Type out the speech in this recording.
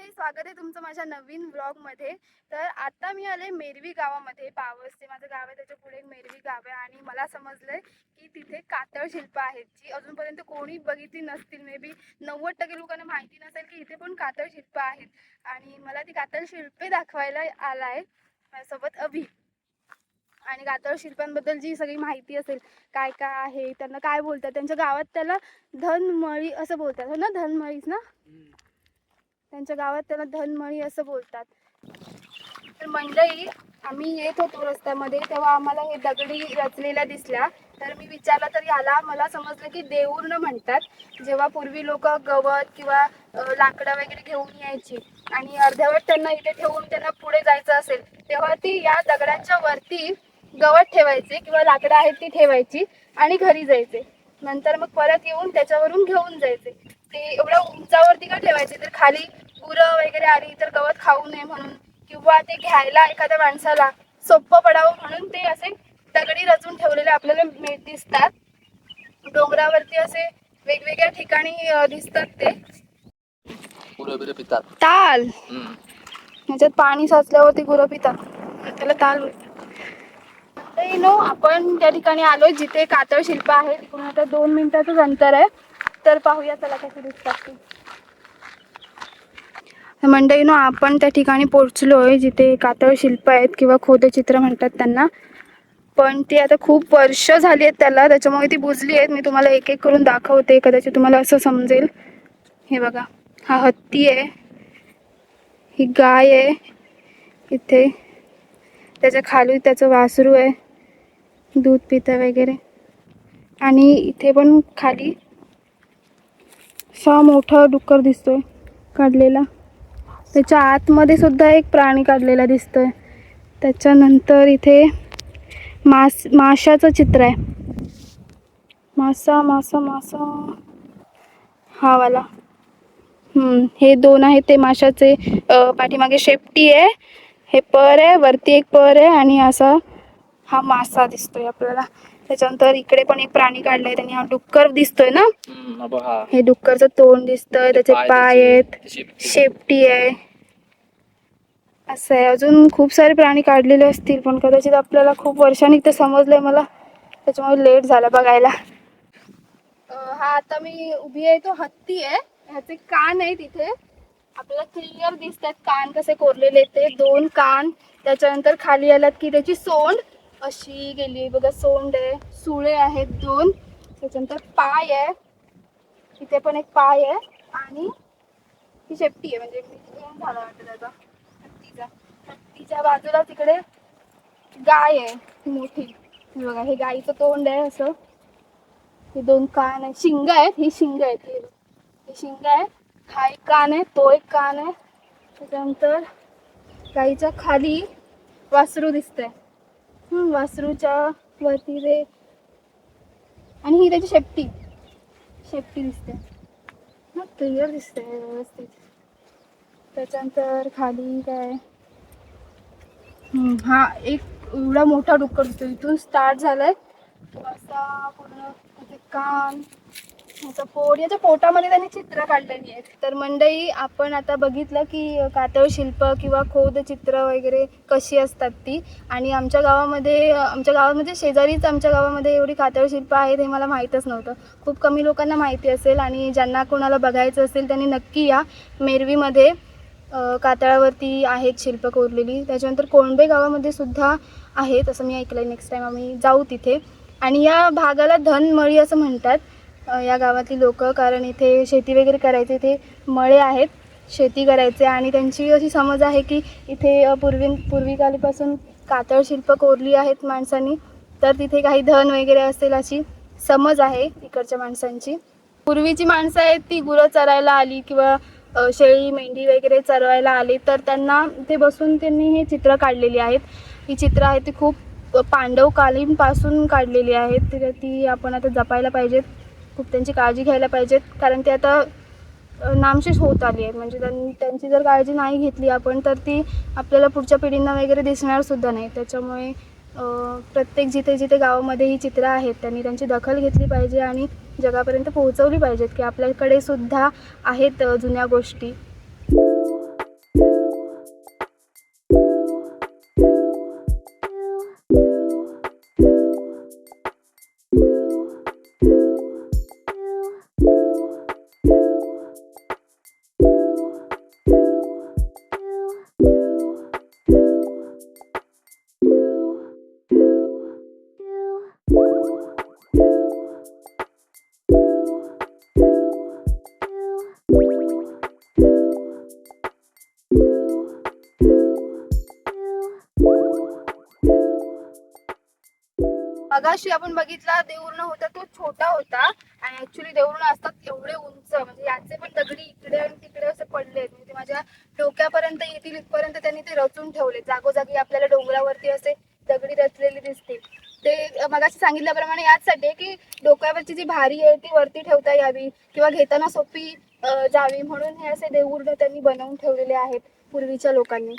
स्वागत आहे तुमचं माझ्या नवीन व्लॉगमध्ये। तर आता मी आले मेरवी गावामध्ये। पावस ते माझं गाव आहे, त्याच्या पुढे एक मेरवी गाव आहे आणि मला समजलंय की तिथे कातळ शिल्प आहेत जी अजूनपर्यंत कोणी बघितली नसतील। मे बी 90% लोकांना माहिती नसेल की इथे पण कातळ शिल्प आहेत आणि मला ती कातळ शिल्पे दाखवायला आलाय माझ्यासोबत अभि। आणि कातळ शिल्पांबद्दल जी सगळी माहिती असेल, काय काय आहे, त्यांना काय बोलतात, त्यांच्या गावात त्याला धनमळी असं बोलतात, हो ना? धनमळीच ना? त्यांच्या गावात त्याला धनमळी असं बोलतात। तर मंडळी, आम्ही येत होतो रस्त्यामध्ये तेव्हा आम्हाला हे दगडी रचलेल्या दिसल्या। तर मी विचारलं तर याला मला समजलं की देऊर्ण म्हणतात। जेव्हा पूर्वी लोक गवत किंवा लाकडं वगैरे घेऊन यायची आणि अर्धवट त्यांना इथे ठेवून त्यांना पुढे जायचं असेल, तेव्हा ती या दगडांच्या वरती गवत ठेवायचे किंवा लाकडं आहेत ती ठेवायची आणि घरी जायचे। नंतर मग परत येऊन त्याच्यावरून घेऊन जायचे। ते एवढ्या उंचावरती का ठेवायचे, तर खाली गुरं वगैरे आली तर गवत खाऊ नये म्हणून, किंवा ते घ्यायला एखाद्या माणसाला सोपं पडावं म्हणून ते असे दगडी रचून ठेवलेले आपल्याला दिसतात। डोंगरावरती असे वेगवेगळ्या ठिकाणी दिसतात ते गुरं पितात ताल। ह्याच्यात पाणी साचल्यावरती गुरं पितात, त्याला ताल बोलतात। आपण त्या ठिकाणी आलोय जिथे कातळ शिल्प आहे। तिकडून आता 2 मिनिटाचंच अंतर आहे, तर पाहूया चला कसे दिसतात ते। मंडळी आपण त्या ठिकाणी पोहोचलोय जिथे कातळ शिल्प आहेत किंवा खोदचित्र म्हणतात त्यांना। पण ती आता खूप वर्ष झाली आहेत त्याला, त्याच्यामुळे ती बुजली आहेत। मी तुम्हाला एक एक करून दाखवते, कदाचित तुम्हाला असं समजेल। हे बघा, हा हत्ती आहे, ही गाय आहे इथे, त्याच्या खाली त्याचं वासरू आहे, दूध पितं वगैरे। आणि इथे पण खाली असा मोठा डुक्कर दिसतोय काढलेला, त्याच्या आतमध्ये सुद्धा एक प्राणी काढलेला दिसतोय। त्याच्यानंतर इथे माशाचं चित्र आहे, मासा मासा मासा हा वाला। हे 2 आहेत ते माशाचे। पाठीमागे शेपटी आहे, हे पर आहे, वरती एक पर आहे आणि असा हा मासा दिसतोय आपल्याला। त्याच्यानंतर इकडे पण एक प्राणी काढलाय त्यांनी, हा डुक्कर दिसतोय ना? हे डुक्करचं तोंड दिसतंय, त्याचे पाय आहेत, शेपटी आहे, असं आहे। अजून खूप सारे प्राणी काढलेले असतील, पण कदाचित आपल्याला खूप वर्षांनी ते समजलंय मला, त्याच्यामुळे लेट झाला बघायला। हा आता मी उभी आहे तो हत्ती आहे, ह्याचे कान आहे तिथे आपल्याला क्लिअर दिसतात, कान कसे कोरलेले ते 2 कान। त्याच्यानंतर खाली आलात की त्याची सोंड अशी गेली बघा, सोंड आहे, सुळे आहेत 2। त्याच्यानंतर पाय आहे, तिथे पण एक पाय आहे आणि ती शेपटी आहे, म्हणजे झाला वाटतं त्याचा हत्तीचा। हत्तीच्या बाजूला तिकडे गाय आहे मोठी, बघा हे गाईचं तोंड आहे असं, हे 2 कान आहे, शिंग आहेत, ही शिंग आहेत, हे शिंग आहे, हा एक कान आहे, तो एक कान आहे। त्याच्यानंतर गाईच्या खाली वासरू दिसतंय, वासरूच्या वरती रे, आणि ही त्याची शेपटी दिसते, क्लिअर दिसते व्यवस्थित। त्याच्यानंतर खाली काय, हा एक एवढा मोठा डुक्कर दिसतो, इथून स्टार्ट झालाय असा पूर्ण, कान, ह्याचं पोट, याच्या पोटामध्ये त्यांनी चित्र काढलेली आहेत। तर मंडळी, आपण आता बघितलं की कातळ शिल्प किंवा खोद चित्र वगैरे कशी असतात ती। आणि आमच्या गावामध्ये शेजारीच आमच्या गावामध्ये एवढी कातळ शिल्प आहेत हे मला माहीतच नव्हतं। खूप कमी लोकांना माहिती असेल, आणि ज्यांना कोणाला बघायचं असेल त्यांनी नक्की या। मेरवीमध्ये कातळावरती आहेत शिल्प कोरलेली। त्याच्यानंतर कोणबे गावामध्ये सुद्धा आहेत असं मी ऐकलं, नेक्स्ट टाईम आम्ही जाऊ तिथे। आणि या भागाला धनमळी असं म्हणतात या गावातली लोक, कारण इथे शेती वगैरे करायचे, इथे मळे आहेत, शेती करायचे। आणि त्यांची अशी समज आहे की इथे पूर्वीकालीपासून कातळ शिल्प कोरली आहेत माणसांनी, तर तिथे काही धन वगैरे असेल अशी समज आहे इकडच्या माणसांची। पूर्वीची माणसं आहेत ती गुरं चरायला आली किंवा शेळी मेंढी वगैरे चरवायला आली, तर त्यांना इथे बसून त्यांनी हे चित्र काढलेली आहेत। ही चित्र आहेत ती खूप पासून काढलेली आहेत, तर ती आपण आता जपायला पाहिजेत, खूप त्यांची काळजी घ्यायला पाहिजेत, कारण ते आता नामशेष होत आली आहेत। म्हणजे त्यांची जर काळजी नाही घेतली आपण, तर ती आपल्याला पुढच्या पिढींना वगैरे दिसणार सुद्धा नाही। त्याच्यामुळे प्रत्येक जिथे जिथे गावामध्ये ही चित्र आहेत त्यांनी त्यांची दखल घेतली पाहिजे आणि जगापर्यंत पोहोचवली पाहिजेत की आपल्याकडे सुद्धा आहेत जुन्या गोष्टी। मगाशी आपण बघितला देऊर्ण होता तो छोटा होता आणि ऍक्च्युली देऊर्ण असतात एवढे उंच, म्हणजे याचे पण दगडी इकडे आणि तिकडे असे पडलेत, म्हणजे ते माझ्या डोक्यापर्यंत येतील इथपर्यंत त्यांनी ते रचून ठेवले. जागोजागी आपल्याला डोंगरावरती असे दगडी रचलेली दिसतील. ते मगाशी सांगितल्याप्रमाणे याचसाठी आहे की डोक्यावरची जी भारी आहे ती वरती ठेवता यावी किंवा घेताना सोपी जावी, म्हणून हे असे देऊर्ण त्यांनी बनवून ठेवलेले आहेत पूर्वीच्या लोकांनी.